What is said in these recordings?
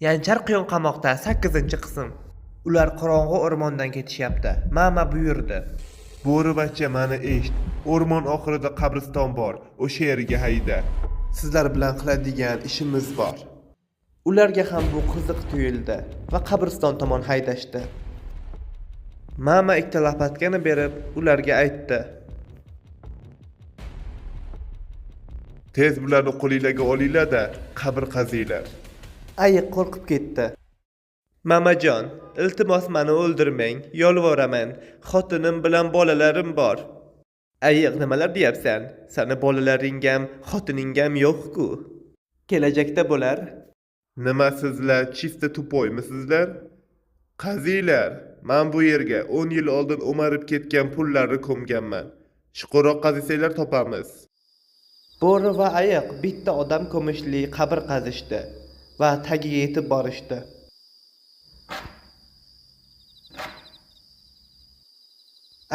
Yanchar quyon qamoqda 8-qism. Ular qorong'u o'rmondan ketishyapti. Mama buyurdi. Bo'rivachcha, mani eshit. O'rmon oxirida qabriston bor. O'sha yerga hayda. Sizlar bilan qiladigan ishimiz bor. Ularga ham bu qiziq tuyuldi va qabriston tomon haydashdi. Mama ikkita lapatkani berib, ularga aytdi. Tez bularni qo'linglarga olinglar-da, qabr qazinglar. Ayiq qo'rqib ketdi. Mamajon, iltimos meni o'ldirmang, yolvoraman. Xotinim bilan bolalarim bor. Ayiq, nimalar deyapsan? Seni bolalaringam, xotiningam yo'q-ku. Kelajakda bo'lar. Nima sizlar chista tupoymisizlar? Qazinglar. Men bu yerga 10 yil oldin o'marib ketgan pullarni ko'mganman. Chuqurroq qazisanglar topamiz. Bo'ri va ayiq bitta odam ko'mishli qabr qazishdi va tagiga yetib borishdi.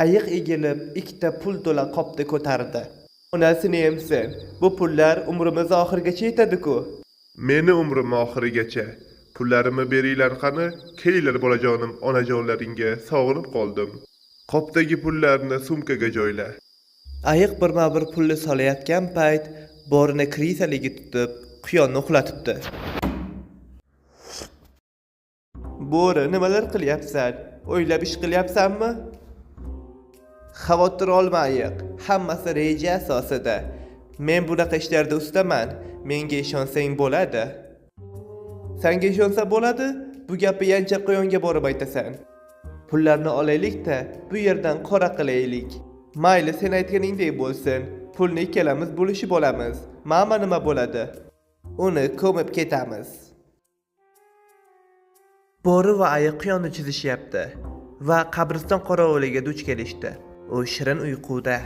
Ayiq egilib, ikkita pul to'la qopni ko'tardi. Onasini emsen, bu pullar umrimiz oxirigacha yetadi-ku. Meni umrim oxirigacha. Pullarimni beringlar qani, kelinglar bolajonim, onajonlaringga sog'inib qoldim. Qopdagi pullarni sumkaga joyla. Ayiq birma-bir pulni solayotgan payt bo'rini krisaliga tutib, quyonni uxlatibdi. Bo'ri, nimalar qilyapsan? O'ylab ish qilyapsanmi? Xavotir olma ayiq, hammasi reja asosida. Men bunaqa ishlarda ustaman, menga ishonsang bo'ladi. Senga ishonsa bo'ladi, bu gapni yanchar quyonga borib aytasan. Pullarni olaylik-da, bu yerdan qora qilaylik. Mayli, sen aytganingdek bo'lsin. Pulni ikkalamiz bo'lishib olamiz. Mama nima bo'ladi? Uni ko'mib ketamiz. Bo'ri va ayiq quyonni chizishyapti va qabriston qorovuliga duch kelishdi. U shirin uyquda.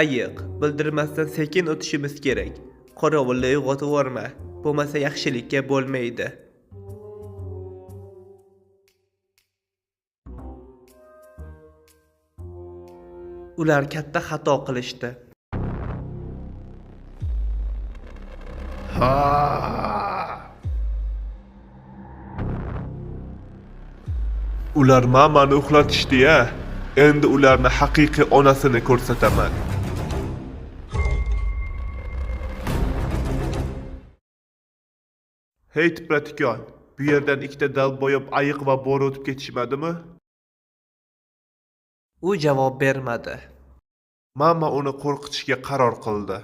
Ayiq, bildirmasdan sekin o'tishimiz kerak. Qorovulni uyg'otib yuborma, bo'lmasa yaxshilikka bo'lmaydi. Ular katta xato qilishdi. Ha! Ular mamani uxlatishdi-ya. Endi ularni haqiqiy onasini ko'rsataman. Hey tipratikon, bu yerdan ikkita dalboyob ayiq va bo'ri o'tib ketishmadimi? U javob bermadi. Mama uni qo'rqitishga qaror qildi.